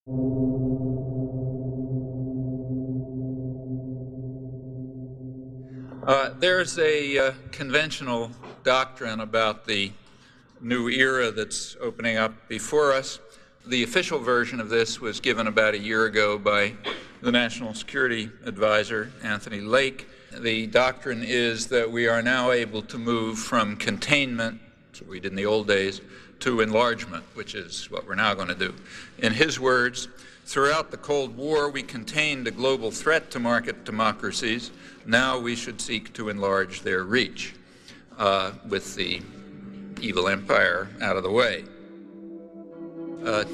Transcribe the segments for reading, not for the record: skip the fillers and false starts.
There's a conventional doctrine about the new era that's opening up before us. The official version of this was given about a year ago by the National Security Advisor, Anthony Lake. The doctrine is that we are now able to move from containment, that's what we did in the old days, to enlargement, which is what we're now going to do. In his words, throughout the Cold War, we contained a global threat to market democracies. Now we should seek to enlarge their reach with the evil empire out of the way.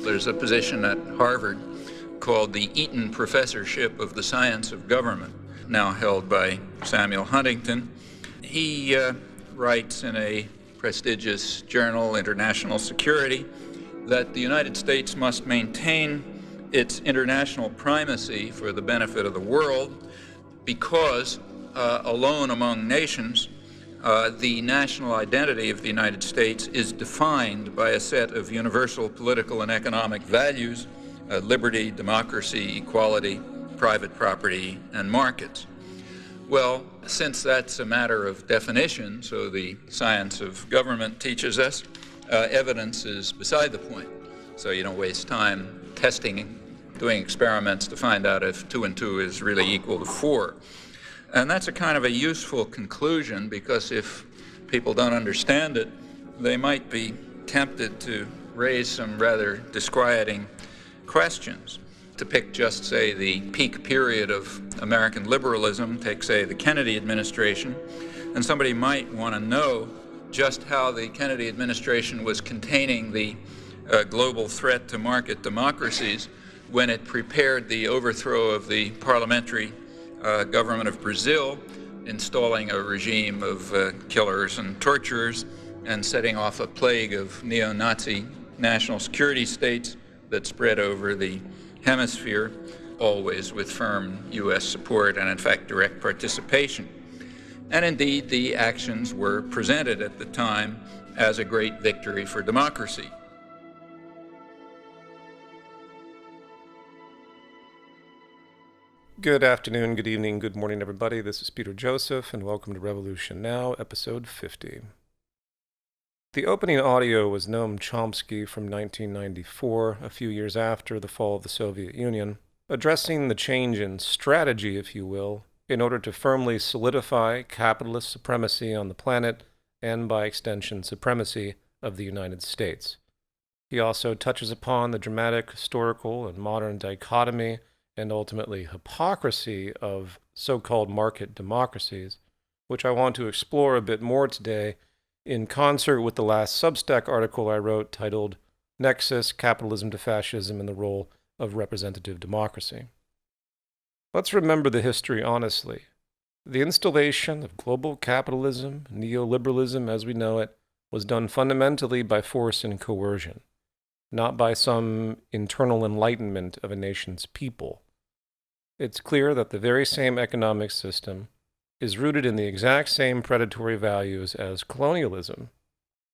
There's a position at Harvard called the Eaton Professorship of the Science of Government, now held by Samuel Huntington. He writes in a prestigious journal, International Security, that the United States must maintain its international primacy for the benefit of the world because, alone among nations, the national identity of the United States is defined by a set of universal political and economic values, liberty, democracy, equality, private property, and markets. Well, since that's a matter of definition, so the science of government teaches us, evidence is beside the point. So you don't waste time testing, doing experiments to find out if 2 and 2 is really equal to 4. And that's a kind of a useful conclusion, because if people don't understand it, they might be tempted to raise some rather disquieting questions. To pick just, say, the peak period of American liberalism, take, say, the Kennedy administration, and somebody might want to know just how the Kennedy administration was containing the global threat to market democracies when it prepared the overthrow of the parliamentary government of Brazil, installing a regime of killers and torturers, and setting off a plague of neo-Nazi national security states that spread over the hemisphere, always with firm U.S. support and, in fact, direct participation. And indeed, the actions were presented at the time as a great victory for democracy. Good afternoon, good evening, good morning, everybody. This is Peter Joseph, and welcome to Revolution Now, episode 50. The opening audio was Noam Chomsky from 1994, a few years after the fall of the Soviet Union, addressing the change in strategy, if you will, in order to firmly solidify capitalist supremacy on the planet and, by extension, supremacy of the United States. He also touches upon the dramatic, historical, and modern dichotomy and ultimately hypocrisy of so-called market democracies, which I want to explore a bit more today in concert with the last Substack article I wrote titled Nexus, Capitalism to Fascism and the Role of Representative Democracy. Let's remember the history honestly. The installation of global capitalism, neoliberalism as we know it, was done fundamentally by force and coercion, not by some internal enlightenment of a nation's people. It's clear that the very same economic system is rooted in the exact same predatory values as colonialism,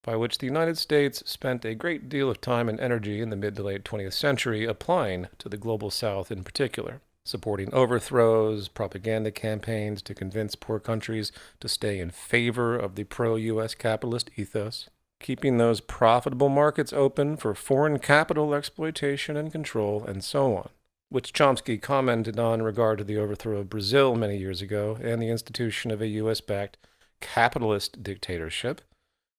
by which the United States spent a great deal of time and energy in the mid to late 20th century applying to the Global South in particular, supporting overthrows, propaganda campaigns to convince poor countries to stay in favor of the pro-U.S. capitalist ethos, keeping those profitable markets open for foreign capital exploitation and control, and so on, which Chomsky commented on in regard to the overthrow of Brazil many years ago and the institution of a U.S.-backed capitalist dictatorship,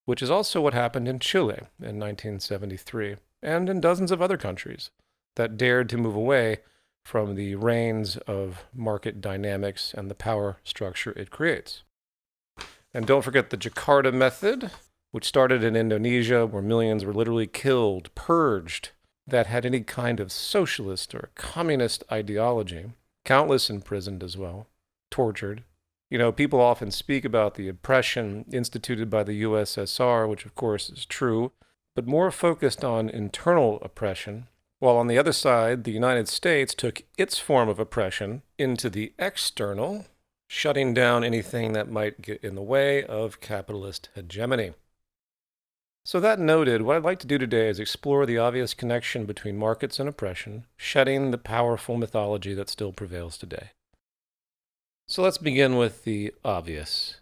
which is also what happened in Chile in 1973, and in dozens of other countries that dared to move away from the reins of market dynamics and the power structure it creates. And don't forget the Jakarta method, which started in Indonesia, where millions were literally killed, purged, that had any kind of socialist or communist ideology, countless imprisoned as well, tortured. You know, people often speak about the oppression instituted by the USSR, which of course is true, but more focused on internal oppression, while on the other side, the United States took its form of oppression into the external, shutting down anything that might get in the way of capitalist hegemony. So that noted, what I'd like to do today is explore the obvious connection between markets and oppression, shedding the powerful mythology that still prevails today. So let's begin with the obvious,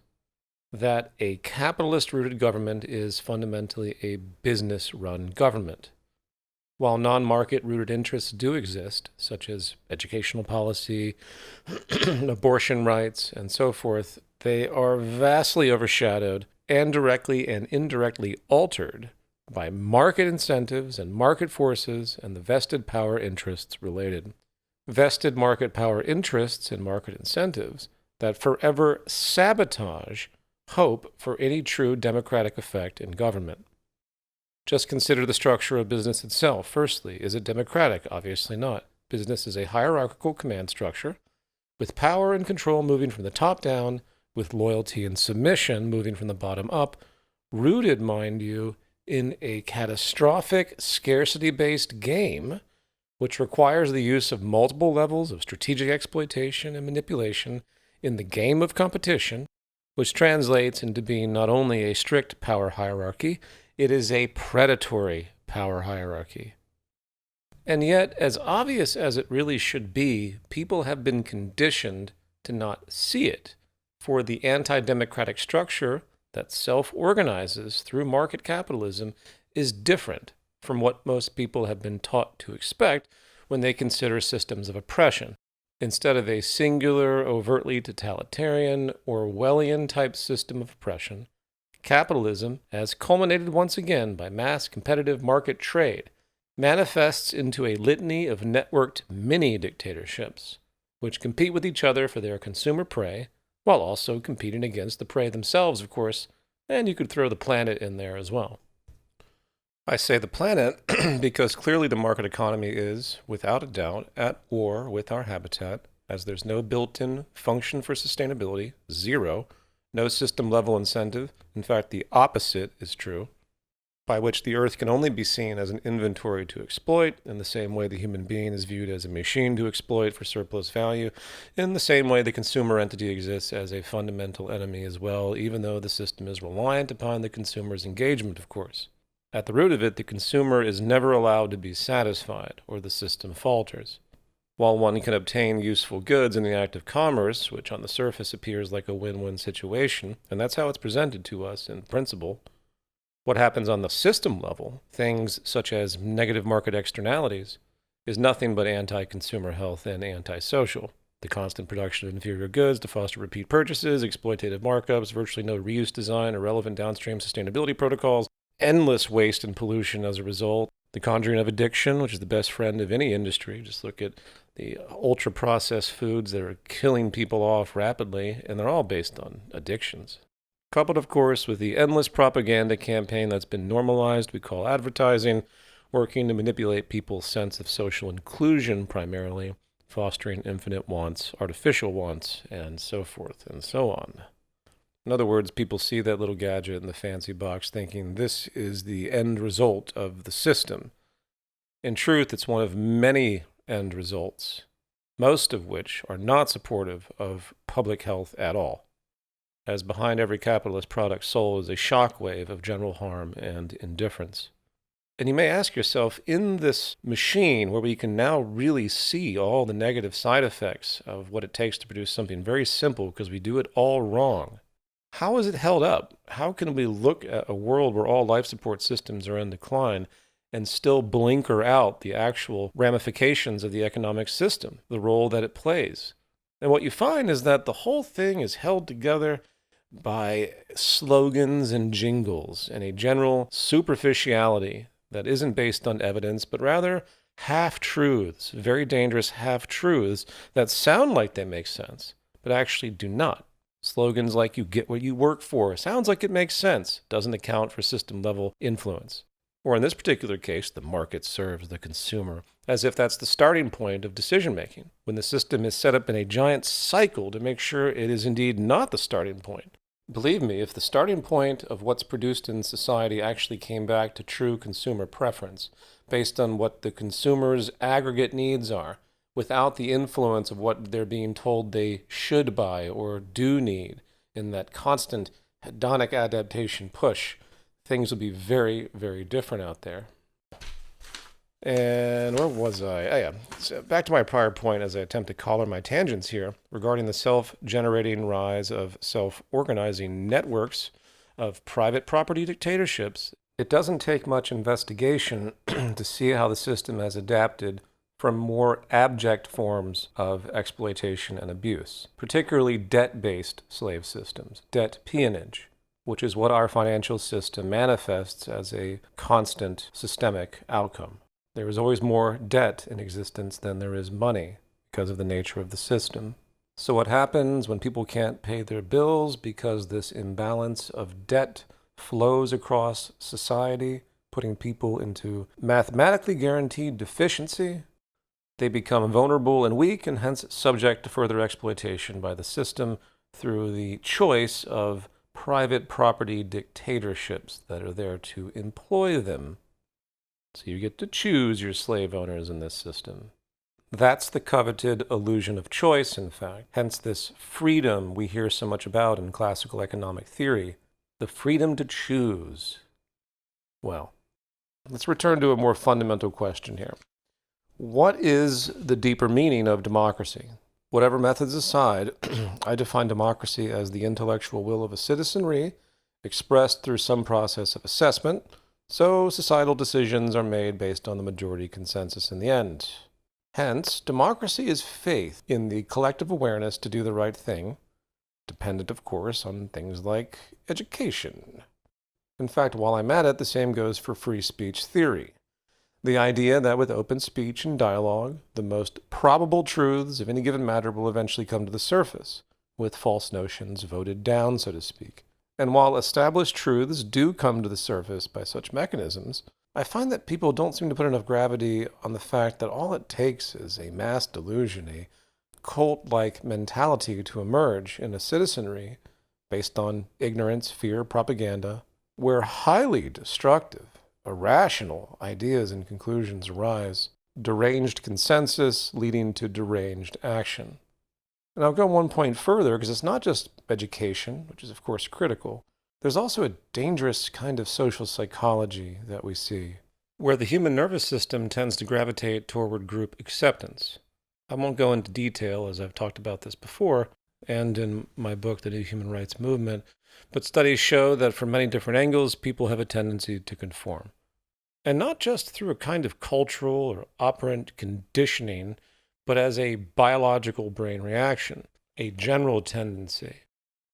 that a capitalist-rooted government is fundamentally a business-run government. While non-market-rooted interests do exist, such as educational policy, abortion rights, and so forth, they are vastly overshadowed and directly and indirectly altered by market incentives and market forces and the vested power interests related. Vested market power interests and market incentives that forever sabotage hope for any true democratic effect in government. Just consider the structure of business itself. Firstly, is it democratic? Obviously not. Business is a hierarchical command structure, with power and control moving from the top down, with loyalty and submission moving from the bottom up, rooted, mind you, in a catastrophic scarcity-based game, which requires the use of multiple levels of strategic exploitation and manipulation in the game of competition, which translates into being not only a strict power hierarchy, it is a predatory power hierarchy. And yet, as obvious as it really should be, people have been conditioned to not see it, for the anti-democratic structure that self-organizes through market capitalism is different from what most people have been taught to expect when they consider systems of oppression. Instead of a singular, overtly totalitarian, Orwellian-type system of oppression, capitalism, as culminated once again by mass competitive market trade, manifests into a litany of networked mini-dictatorships, which compete with each other for their consumer prey, while also competing against the prey themselves, of course, and you could throw the planet in there as well. I say the planet because clearly the market economy is, without a doubt, at war with our habitat, as there's no built-in function for sustainability, zero, no system-level incentive. In fact, the opposite is true, by which the Earth can only be seen as an inventory to exploit, in the same way the human being is viewed as a machine to exploit for surplus value, in the same way the consumer entity exists as a fundamental enemy as well, even though the system is reliant upon the consumer's engagement, of course. At the root of it, the consumer is never allowed to be satisfied, or the system falters. While one can obtain useful goods in the act of commerce, which on the surface appears like a win-win situation, and that's how it's presented to us in principle, what happens on the system level, things such as negative market externalities, is nothing but anti-consumer health and anti-social. The constant production of inferior goods to foster repeat purchases, exploitative markups, virtually no reuse design, irrelevant downstream sustainability protocols, endless waste and pollution as a result, the conjuring of addiction, which is the best friend of any industry. Just look at the ultra-processed foods that are killing people off rapidly, and they're all based on addictions. Coupled, of course, with the endless propaganda campaign that's been normalized, we call advertising, working to manipulate people's sense of social inclusion primarily, fostering infinite wants, artificial wants, and so forth and so on. In other words, people see that little gadget in the fancy box thinking this is the end result of the system. In truth, it's one of many end results, most of which are not supportive of public health at all, as behind every capitalist product sold is a shockwave of general harm and indifference. And you may ask yourself, in this machine where we can now really see all the negative side effects of what it takes to produce something very simple because we do it all wrong, how is it held up? How can we look at a world where all life support systems are in decline and still blinker out the actual ramifications of the economic system, the role that it plays? And what you find is that the whole thing is held together by slogans and jingles and a general superficiality that isn't based on evidence, but rather half-truths, very dangerous half-truths that sound like they make sense, but actually do not. Slogans like, you get what you work for, sounds like it makes sense, doesn't account for system-level influence. Or in this particular case, the market serves the consumer, as if that's the starting point of decision-making, when the system is set up in a giant cycle to make sure it is indeed not the starting point. Believe me, if the starting point of what's produced in society actually came back to true consumer preference, based on what the consumer's aggregate needs are, without the influence of what they're being told they should buy or do need in that constant hedonic adaptation push, things would be very, very different out there. And where was I? Oh, yeah. So back to my prior point as I attempt to collar my tangents here regarding the self-generating rise of self-organizing networks of private property dictatorships. It doesn't take much investigation to see how the system has adapted from more abject forms of exploitation and abuse, particularly debt-based slave systems, debt peonage, which is what our financial system manifests as a constant systemic outcome. There is always more debt in existence than there is money because of the nature of the system. So what happens when people can't pay their bills because this imbalance of debt flows across society, putting people into mathematically guaranteed deficiency? They become vulnerable and weak and hence subject to further exploitation by the system through the choice of private property dictatorships that are there to employ them. So you get to choose your slave owners in this system. That's the coveted illusion of choice, in fact. Hence this freedom we hear so much about in classical economic theory. The freedom to choose. Well, let's return to a more fundamental question here. What is the deeper meaning of democracy? Whatever methods aside, I define democracy as the intellectual will of a citizenry expressed through some process of assessment, so societal decisions are made based on the majority consensus in the end. Hence, democracy is faith in the collective awareness to do the right thing, dependent, of course, on things like education. In fact, while I'm at it, the same goes for free speech theory. The idea that with open speech and dialogue, the most probable truths of any given matter will eventually come to the surface, with false notions voted down, so to speak. And while established truths do come to the surface by such mechanisms, I find that people don't seem to put enough gravity on the fact that all it takes is a mass delusion, a cult-like mentality to emerge in a citizenry based on ignorance, fear, propaganda, where highly destructive, irrational ideas and conclusions arise, deranged consensus leading to deranged action. And I'll go one point further, because it's not just education, which is of course critical. There's also a dangerous kind of social psychology that we see, where the human nervous system tends to gravitate toward group acceptance. I won't go into detail, as I've talked about this before, and in my book, The New Human Rights Movement, but studies show that from many different angles, people have a tendency to conform. And not just through a kind of cultural or operant conditioning, but as a biological brain reaction, a general tendency.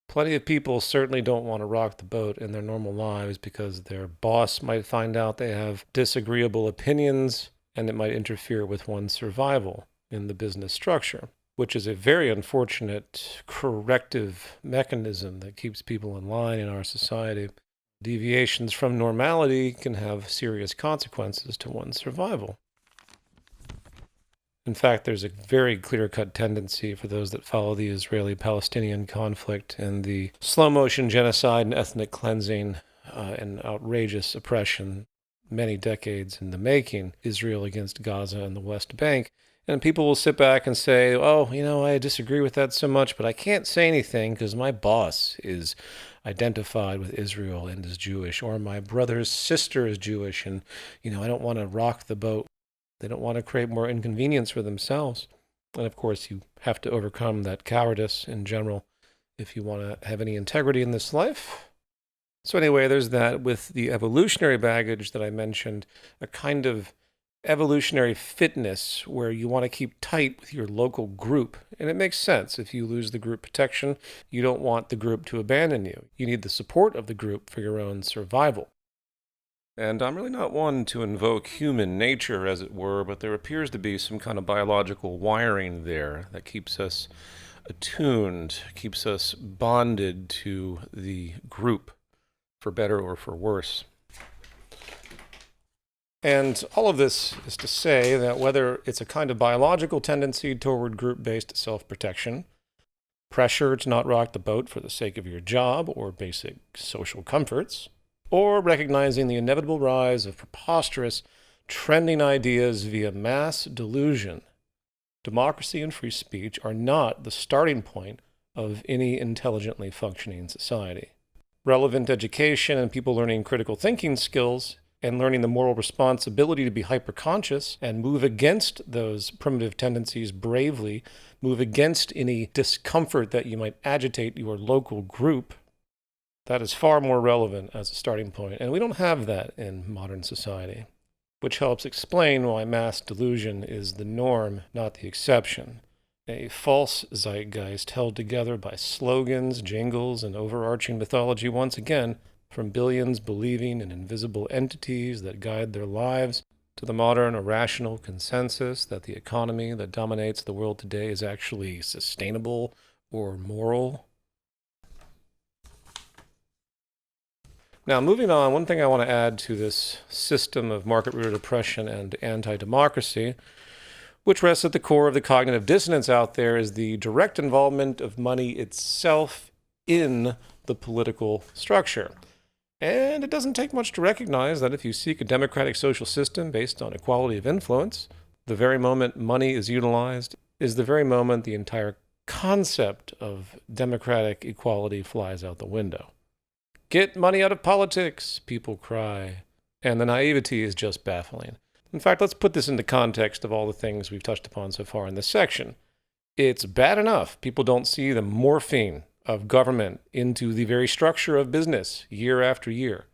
Plenty of people certainly don't want to rock the boat in their normal lives because their boss might find out they have disagreeable opinions and it might interfere with one's survival in the business structure, which is a very unfortunate corrective mechanism that keeps people in line in our society. Deviations from normality can have serious consequences to one's survival. In fact, there's a very clear-cut tendency for those that follow the Israeli-Palestinian conflict and the slow-motion genocide and ethnic cleansing and outrageous oppression, many decades in the making, Israel against Gaza and the West Bank. And people will sit back and say, oh, I disagree with that so much, but I can't say anything because my boss is identified with Israel and is Jewish, or my brother's sister is Jewish, and, I don't want to rock the boat. They don't want to create more inconvenience for themselves. And of course, you have to overcome that cowardice in general if you want to have any integrity in this life. So anyway, there's that. With the evolutionary baggage that I mentioned, a kind of evolutionary fitness where you want to keep tight with your local group. And it makes sense. If you lose the group protection, you don't want the group to abandon you. You need the support of the group for your own survival. And I'm really not one to invoke human nature, as it were, but there appears to be some kind of biological wiring there that keeps us attuned, keeps us bonded to the group, for better or for worse. And all of this is to say that whether it's a kind of biological tendency toward group-based self-protection, pressure to not rock the boat for the sake of your job or basic social comforts, or recognizing the inevitable rise of preposterous, trending ideas via mass delusion, democracy and free speech are not the starting point of any intelligently functioning society. relevant education and people learning critical thinking skills and learning the moral responsibility to be hyperconscious and move against those primitive tendencies bravely, move against any discomfort that you might agitate your local group, that is far more relevant as a starting point. And we don't have that in modern society, which helps explain why mass delusion is the norm, not the exception. A false zeitgeist held together by slogans, jingles, and overarching mythology once again, from billions believing in invisible entities that guide their lives, to the modern irrational consensus that the economy that dominates the world today is actually sustainable or moral. Now, moving on, one thing I want to add to this system of market-rooted oppression and anti-democracy, which rests at the core of the cognitive dissonance out there, is the direct involvement of money itself in the political structure. And it doesn't take much to recognize that if you seek a democratic social system based on equality of influence, the very moment money is utilized is the very moment the entire concept of democratic equality flies out the window. Get money out of politics, people cry. And the naivety is just baffling. In fact, let's put this into context of all the things we've touched upon so far in this section. It's bad enough people don't see the morphine of government into the very structure of business year after year,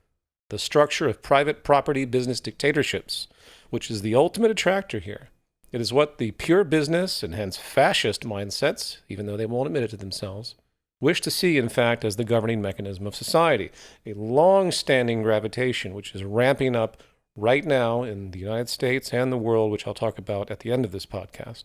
the structure of private property business dictatorships, which is the ultimate attractor here. It is what the pure business and hence fascist mindsets, even though they won't admit it to themselves, wish to see, in fact, as the governing mechanism of society, a long-standing gravitation which is ramping up right now in the United States and the world, which I'll talk about at the end of this podcast.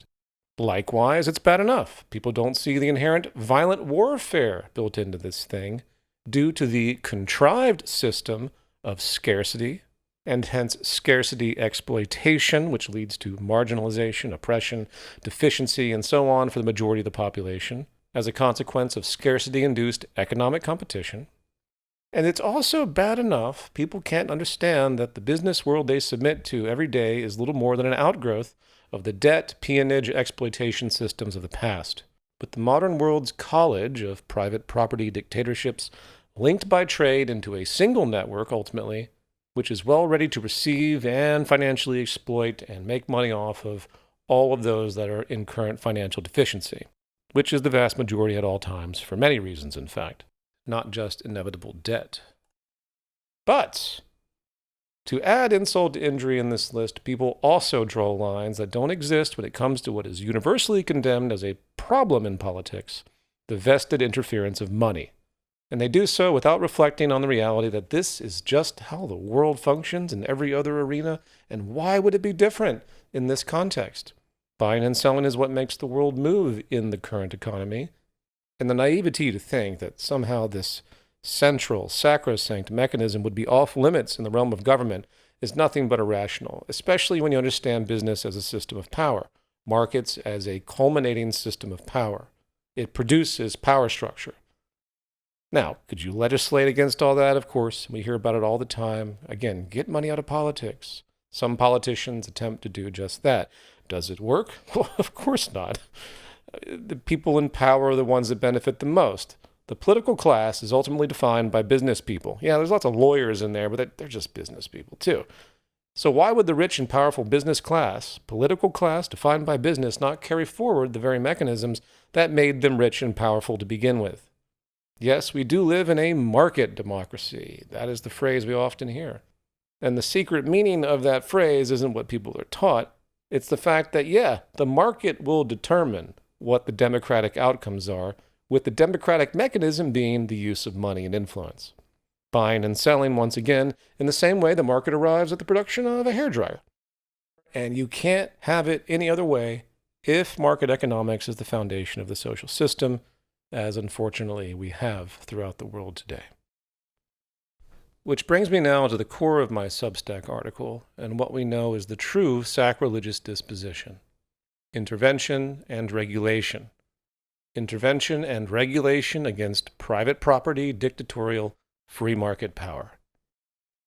Likewise, it's bad enough people don't see the inherent violent warfare built into this thing due to the contrived system of scarcity, and hence scarcity exploitation, which leads to marginalization, oppression, deficiency, and so on for the majority of the population, as a consequence of scarcity-induced economic competition. And it's also bad enough people can't understand that the business world they submit to every day is little more than an outgrowth of the debt, peonage, exploitation systems of the past. But the modern world's college of private property dictatorships linked by trade into a single network, ultimately, which is well ready to receive and financially exploit and make money off of all of those that are in current financial deficiency, which is the vast majority at all times, for many reasons, in fact, not just inevitable debt. But to add insult to injury in this list, people also draw lines that don't exist when it comes to what is universally condemned as a problem in politics, the vested interference of money. And they do so without reflecting on the reality that this is just how the world functions in every other arena, and why would it be different in this context? Buying and selling is what makes the world move in the current economy, and the naivety to think that somehow this central, sacrosanct mechanism would be off limits in the realm of government is nothing but irrational, especially when you understand business as a system of power, markets as a culminating system of power. It produces power structure. Now, could you legislate against all that? Of course, we hear about it all the time. Again, get money out of politics. Some politicians attempt to do just that. Does it work? Well, of course not. The people in power are the ones that benefit the most. The political class is ultimately defined by business people. Yeah, there's lots of lawyers in there, but they're just business people too. So why would the rich and powerful business class, political class defined by business, not carry forward the very mechanisms that made them rich and powerful to begin with? Yes, we do live in a market democracy. That is the phrase we often hear. And the secret meaning of that phrase isn't what people are taught. It's the fact that, yeah, the market will determine what the democratic outcomes are, with the democratic mechanism being the use of money and influence. Buying and selling, once again, in the same way the market arrives at the production of a hairdryer. And you can't have it any other way if market economics is the foundation of the social system, as unfortunately we have throughout the world today. Which brings me now to the core of my Substack article, and what we know is the true sacrilegious disposition: intervention and regulation. Intervention and regulation against private property, dictatorial, free market power.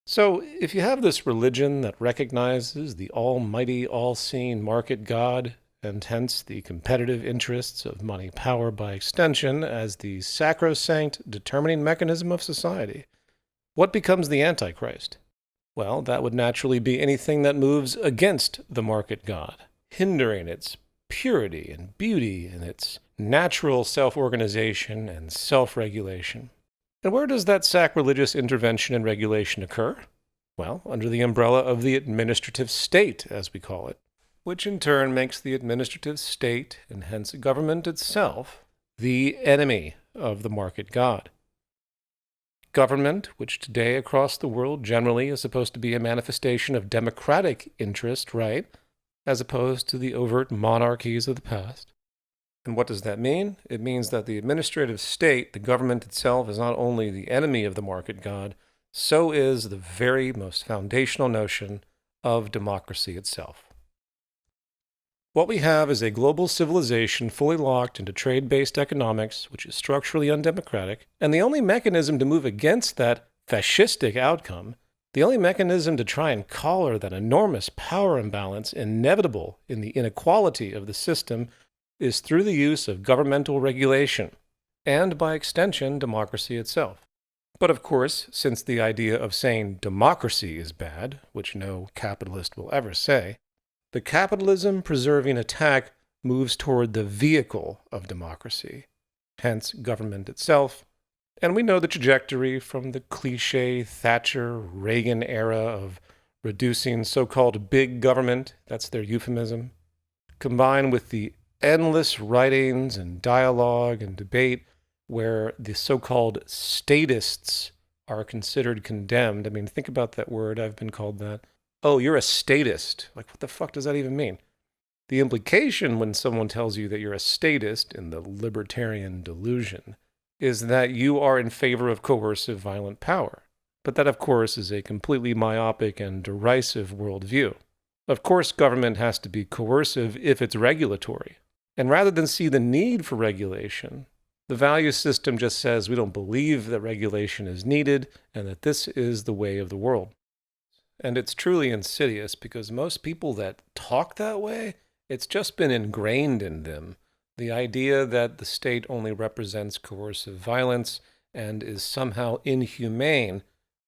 So, if you have this religion that recognizes the almighty, all-seeing market God and hence the competitive interests of money power by extension, as the sacrosanct determining mechanism of society, what becomes the Antichrist? Well, that would naturally be anything that moves against the market god, hindering its purity and beauty and its natural self-organization and self-regulation. And where does that sacrilegious intervention and regulation occur? Well, under the umbrella of the administrative state, as we call it, which in turn makes the administrative state, and hence government itself, the enemy of the market god. Government, which today across the world generally is supposed to be a manifestation of democratic interest, right, as opposed to the overt monarchies of the past. And what does that mean? It means that the administrative state, the government itself, is not only the enemy of the market god, so is the very most foundational notion of democracy itself. What we have is a global civilization fully locked into trade-based economics, which is structurally undemocratic, and the only mechanism to move against that fascistic outcome, the only mechanism to try and collar that enormous power imbalance inevitable in the inequality of the system, is through the use of governmental regulation, and by extension, democracy itself. But of course, since the idea of saying democracy is bad, which no capitalist will ever say, the capitalism-preserving attack moves toward the vehicle of democracy, hence government itself, and we know the trajectory from the cliché Thatcher-Reagan era of reducing so-called big government, that's their euphemism, combined with the endless writings and dialogue and debate where the so-called statists are considered condemned. I mean, think about that word. I've been called that. Oh, you're a statist. Like, what the fuck does that even mean? The implication when someone tells you that you're a statist in the libertarian delusion is that you are in favor of coercive violent power. But that, of course, is a completely myopic and derisive worldview. Of course, government has to be coercive if it's regulatory. And rather than see the need for regulation, the value system just says we don't believe that regulation is needed and that this is the way of the world. And it's truly insidious because most people that talk that way, it's just been ingrained in them. The idea that the state only represents coercive violence and is somehow inhumane,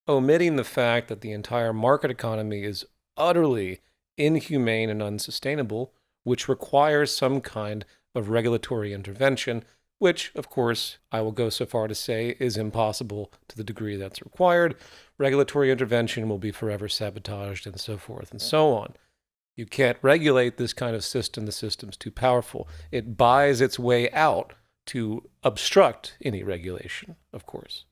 omitting the fact that the entire market economy is utterly inhumane and unsustainable, which requires some kind of regulatory intervention, which, of course, I will go so far to say is impossible to the degree that's required. Regulatory intervention will be forever sabotaged and so forth and so on. You can't regulate this kind of system. The system's too powerful. It buys its way out to obstruct any regulation, of course.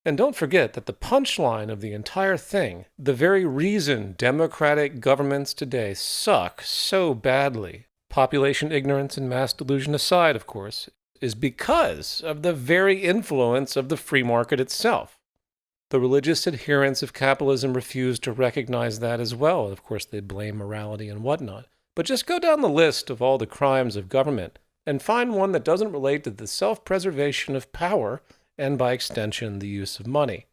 And don't forget that the punchline of the entire thing, the very reason democratic governments today suck so badly, population ignorance and mass delusion aside, of course, is because of the very influence of the free market itself. The religious adherents of capitalism refuse to recognize that as well. Of course, they blame morality and whatnot. But just go down the list of all the crimes of government and find one that doesn't relate to the self-preservation of power and, by extension, the use of money.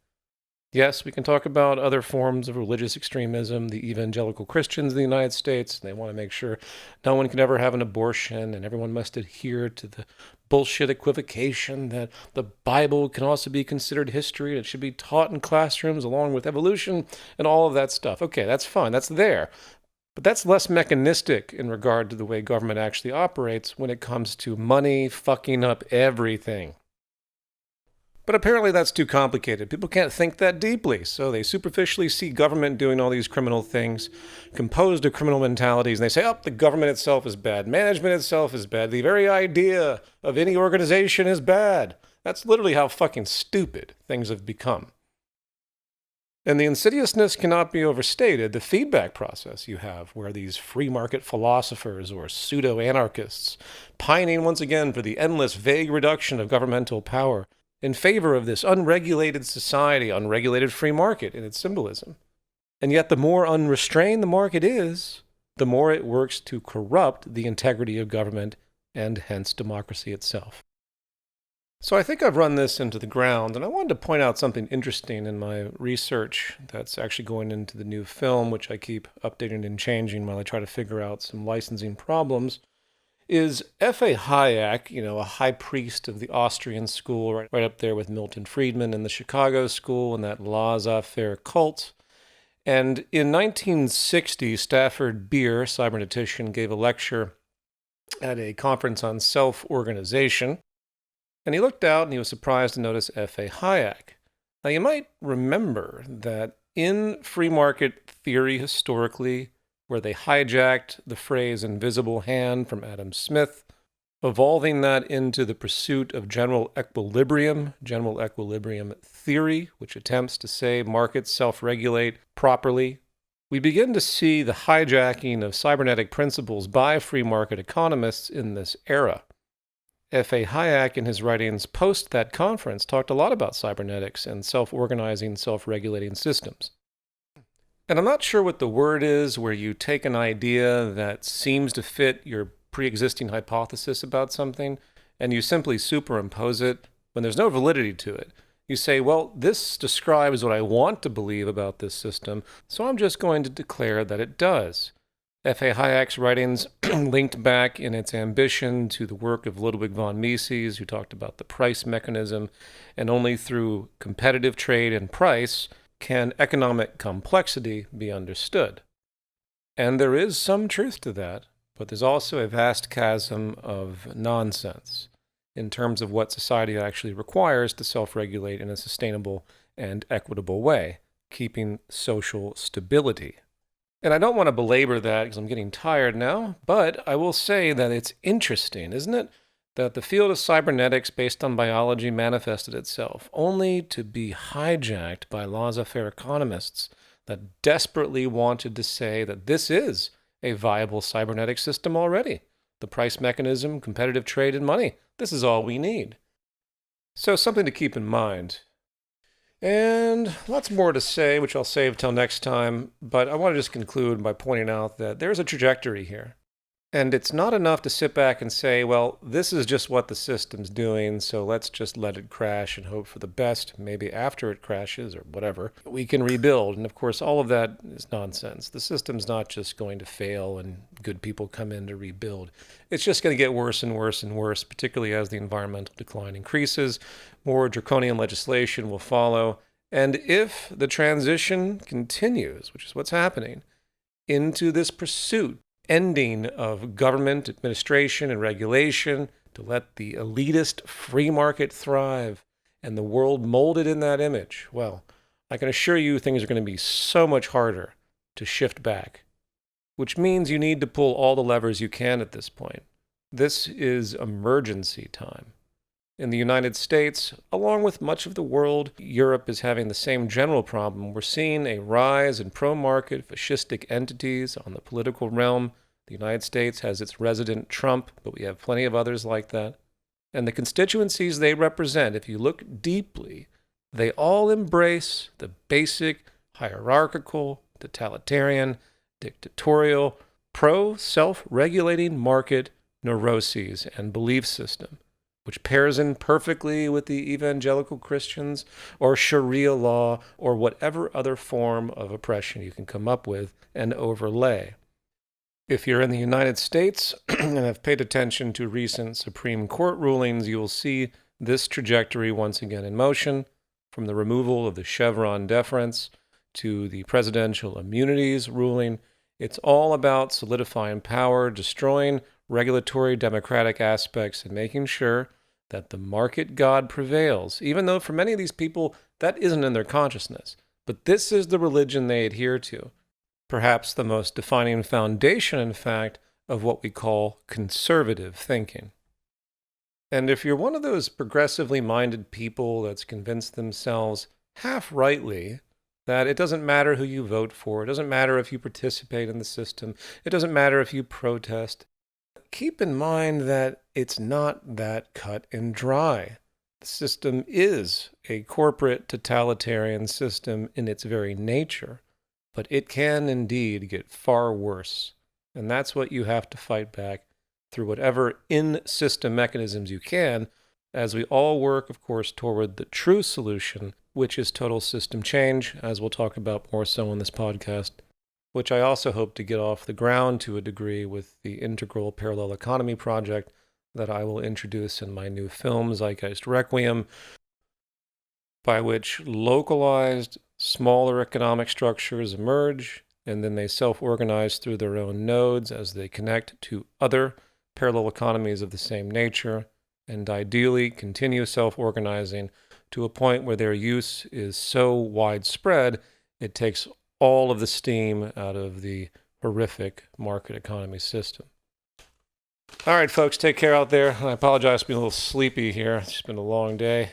Yes, we can talk about other forms of religious extremism, the evangelical Christians in the United States. They want to make sure no one can ever have an abortion and everyone must adhere to the bullshit equivocation that the Bible can also be considered history and it should be taught in classrooms along with evolution and all of that stuff. Okay, that's fine. That's there. But that's less mechanistic in regard to the way government actually operates when it comes to money fucking up everything. But apparently that's too complicated. People can't think that deeply, so they superficially see government doing all these criminal things, composed of criminal mentalities, and they say, oh, the government itself is bad, management itself is bad, the very idea of any organization is bad. That's literally how fucking stupid things have become. And the insidiousness cannot be overstated. The feedback process you have, where these free market philosophers or pseudo-anarchists, pining once again for the endless vague reduction of governmental power, in favor of this unregulated society, unregulated free market in its symbolism. And yet the more unrestrained the market is, the more it works to corrupt the integrity of government and hence democracy itself. So I think I've run this into the ground, and I wanted to point out something interesting in my research that's actually going into the new film, which I keep updating and changing while I try to figure out some licensing problems, is F.A. Hayek, a high priest of the Austrian school, right up there with Milton Friedman in the Chicago school and that laissez-faire cult. And in 1960, Stafford Beer, cybernetician, gave a lecture at a conference on self-organization. And he looked out and he was surprised to notice F.A. Hayek. Now, you might remember that in free market theory historically, where they hijacked the phrase invisible hand from Adam Smith, evolving that into the pursuit of general equilibrium theory, which attempts to say markets self-regulate properly, we begin to see the hijacking of cybernetic principles by free market economists in this era. F.A. Hayek, in his writings post that conference, talked a lot about cybernetics and self-organizing, self-regulating systems. And I'm not sure what the word is where you take an idea that seems to fit your pre-existing hypothesis about something and you simply superimpose it when there's no validity to it. You say, well, this describes what I want to believe about this system, so I'm just going to declare that it does. F.A. Hayek's writings linked back in its ambition to the work of Ludwig von Mises, who talked about the price mechanism, and only through competitive trade and price can economic complexity be understood. And there is some truth to that, but there's also a vast chasm of nonsense in terms of what society actually requires to self-regulate in a sustainable and equitable way, keeping social stability. And I don't want to belabor that because I'm getting tired now, but I will say that it's interesting, isn't it, that the field of cybernetics based on biology manifested itself only to be hijacked by laissez-faire economists that desperately wanted to say that this is a viable cybernetic system already. The price mechanism, competitive trade, and money. This is all we need. So something to keep in mind. And lots more to say, which I'll save till next time, but I want to just conclude by pointing out that there's a trajectory here. And it's not enough to sit back and say, well, this is just what the system's doing, so let's just let it crash and hope for the best. Maybe after it crashes or whatever, we can rebuild. And of course, all of that is nonsense. The system's not just going to fail and good people come in to rebuild. It's just going to get worse and worse and worse, particularly as the environmental decline increases. More draconian legislation will follow. And if the transition continues, which is what's happening, into this pursuit, ending of government administration and regulation to let the elitist free market thrive and the world molded in that image, well, I can assure you things are going to be so much harder to shift back, which means you need to pull all the levers you can at this point. This is emergency time. In the United States, along with much of the world, Europe is having the same general problem. We're seeing a rise in pro-market fascistic entities on the political realm. The United States has its resident Trump, but we have plenty of others like that. And the constituencies they represent, if you look deeply, they all embrace the basic hierarchical, totalitarian, dictatorial, pro-self-regulating market neuroses and belief system, which pairs in perfectly with the evangelical Christians or Sharia law or whatever other form of oppression you can come up with and overlay. If you're in the United States and have paid attention to recent Supreme Court rulings, you will see this trajectory once again in motion, from the removal of the Chevron deference to the presidential immunities ruling. It's all about solidifying power, destroying regulatory democratic aspects, and making sure that the market god prevails, even though for many of these people that isn't in their consciousness. But this is the religion they adhere to. Perhaps the most defining foundation, in fact, of what we call conservative thinking. And if you're one of those progressively minded people that's convinced themselves, half rightly, that it doesn't matter who you vote for, it doesn't matter if you participate in the system, it doesn't matter if you protest, keep in mind that it's not that cut and dry. The system is a corporate totalitarian system in its very nature. But it can indeed get far worse. And that's what you have to fight back through whatever in-system mechanisms you can, as we all work, of course, toward the true solution, which is total system change, as we'll talk about more so in this podcast, which I also hope to get off the ground to a degree with the integral parallel economy project that I will introduce in my new film, Zeitgeist Requiem, by which localized, smaller economic structures emerge, and then they self-organize through their own nodes as they connect to other parallel economies of the same nature, and ideally continue self-organizing to a point where their use is so widespread it takes all of the steam out of the horrific market economy system. All right, folks, take care out there. I apologize for being a little sleepy here. It's been a long day.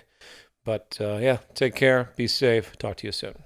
But yeah, take care, be safe, talk to you soon.